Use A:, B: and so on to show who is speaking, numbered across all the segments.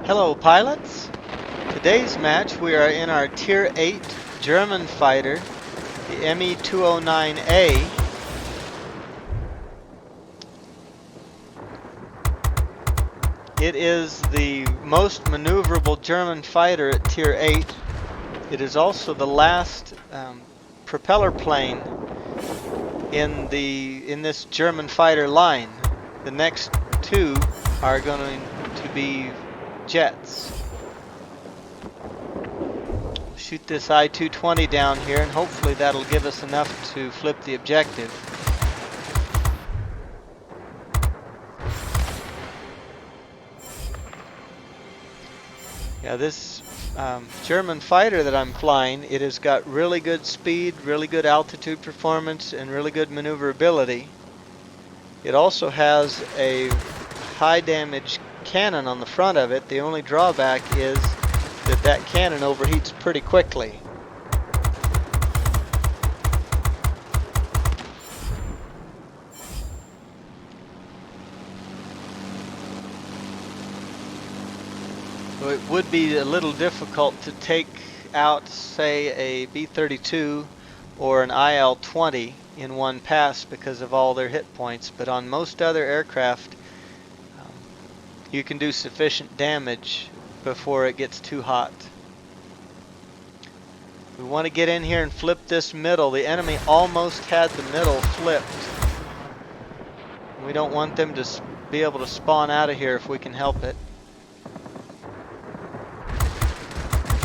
A: Hello pilots! Today's match we are in our Tier 8 German fighter, the ME-209A. It is the most maneuverable German fighter at Tier 8. It is also the last propeller plane in this German fighter line. The next two are going to be jets. Shoot this I-220 down here and hopefully that'll give us enough to flip the objective. Yeah, this German fighter that I'm flying, it has got really good speed, really good altitude performance, and really good maneuverability. It also has a high damage cannon on the front of it. The only drawback is that cannon overheats pretty quickly. So it would be a little difficult to take out, say, a B-32 or an IL-20 in one pass because of all their hit points, but on most other aircraft you can do sufficient damage before it gets too hot. We want to get in here and flip this middle. The enemy almost had the middle flipped. We don't want them to be able to spawn out of here if we can help it.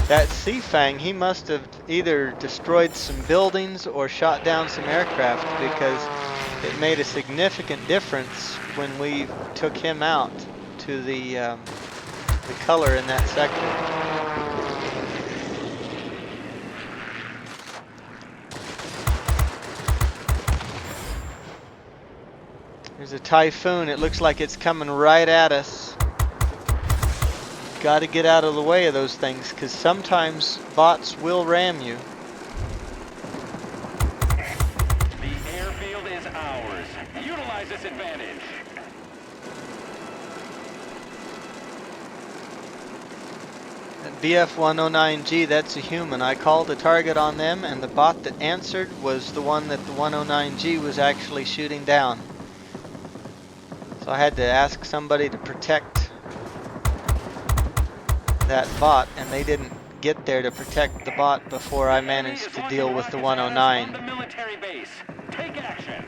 A: That Seafang, he must have either destroyed some buildings or shot down some aircraft, because it made a significant difference when we took him out to the color in that sector. There's a Typhoon. It looks like it's coming right at us. Got to get out of the way of those things, because sometimes bots will ram you.
B: The airfield is ours. Utilize this advantage.
A: That BF-109G, that's a human. I called a target on them, and the bot that answered was the one that the 109G was actually shooting down. So I had to ask somebody to protect that bot, and they didn't get there to protect the bot before I managed to deal with the 109.
B: Take action.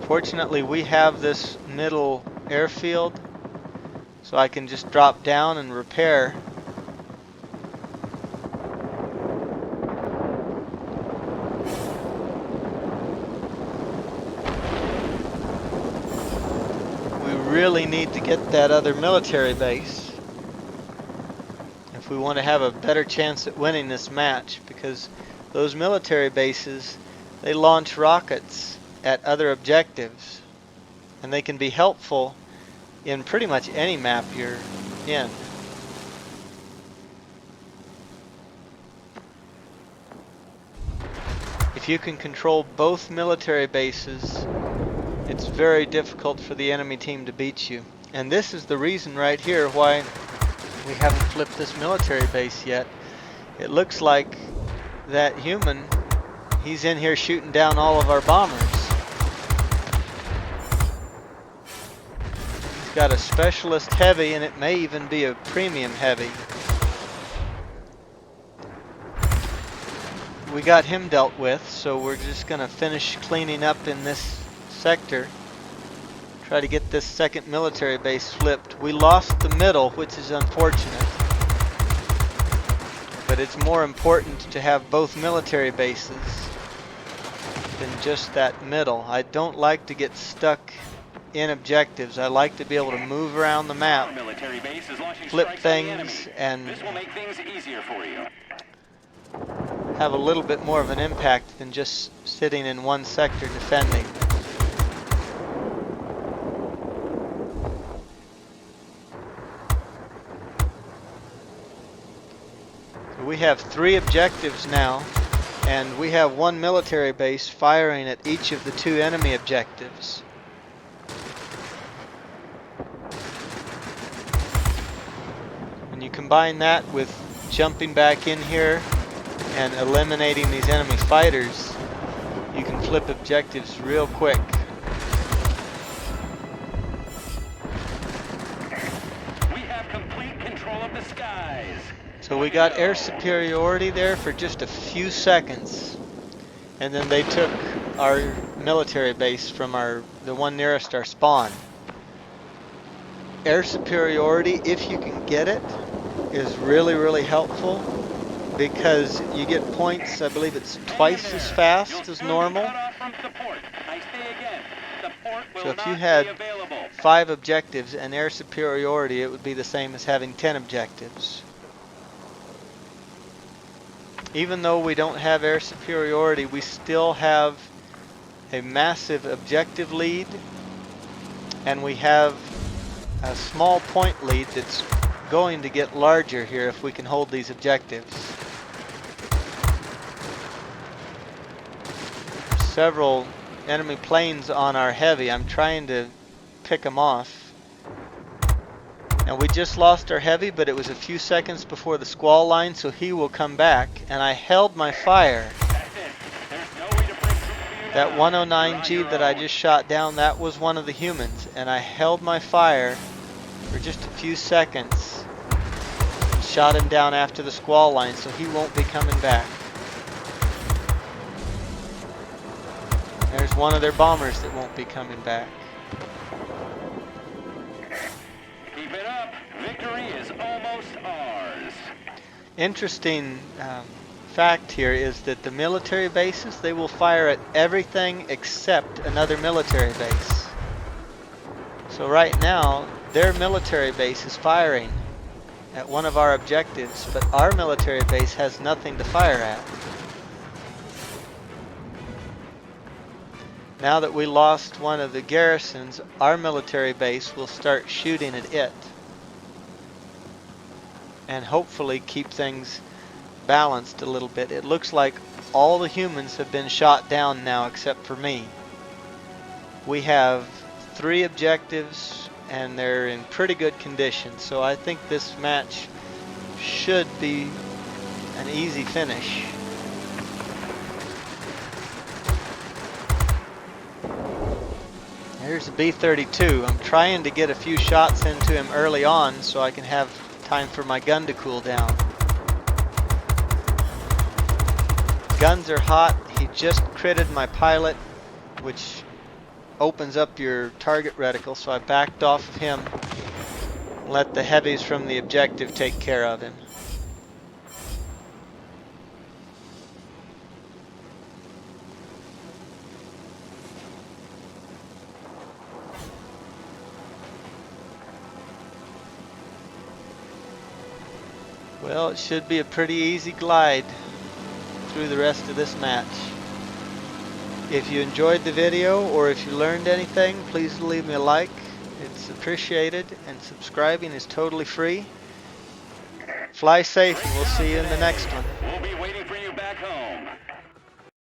A: Fortunately, we have this middle airfield, so I can just drop down and repair. Really need to get that other military base if we want to have a better chance at winning this match, because those military bases, they launch rockets at other objectives, and they can be helpful in pretty much any map you're in. If you can control both military bases, it's very difficult for the enemy team to beat you. And this is the reason right here why we haven't flipped this military base yet. It looks like that human, he's in here shooting down all of our bombers. He's got a specialist heavy, and it may even be a premium heavy. We got him dealt with, so we're just going to finish cleaning up in this sector. Try to get this second military base flipped. We lost the middle, which is unfortunate, but it's more important to have both military bases than just that middle. I don't like to get stuck in objectives. I like to be able to move around the map, flip things, and
B: this will make things easier for you.
A: Have a little bit more of an impact than just sitting in one sector defending. We have 3 objectives now, and we have 1 military base firing at each of the 2 enemy objectives. combine that with jumping back in here and eliminating these enemy fighters, you can flip objectives real quick.
B: We have complete control of the skies.
A: So we got air superiority there for just a few seconds, and then they took our military base from the one nearest our spawn. Air superiority, if you can get it, is really, really helpful because you get points, I believe it's twice as fast as normal. So if you had 5 objectives and air superiority, it would be the same as having 10 objectives. Even though we don't have air superiority, we still have a massive objective lead, and we have a small point lead that's going to get larger here if we can hold these objectives. Several enemy planes on our heavy. I'm trying to pick them off. And we just lost our heavy, but it was a few seconds before the squall line, so he will come back. And I held my fire. That 109G that I just shot down, that was one of the humans. And I held my fire for just a few seconds. Shot him down after the squall line, so he won't be coming back. There's one of their bombers that won't be coming back.
B: Keep it up. Victory is almost ours.
A: Interesting fact here is that the military bases, they will fire at everything except another military base. So right now, their military base is firing at one of our objectives, but our military base has nothing to fire at. Now that we lost one of the garrisons, our military base will start shooting at it. And hopefully keep things balanced a little bit. It looks like all the humans have been shot down now except for me. We have 3 objectives and they're in pretty good condition. So I think this match should be an easy finish. Here's the B-32. I'm trying to get a few shots into him early on so I can have time for my gun to cool down. Guns are hot. He just critted my pilot, which opens up your target reticle, so I backed off of him. Let the heavies from the objective take care of him. Well, it should be a pretty easy glide through the rest of this match. If you enjoyed the video or if you learned anything, please leave me a like. It's appreciated, and subscribing is totally free. Fly safe, and we'll see you in the next one.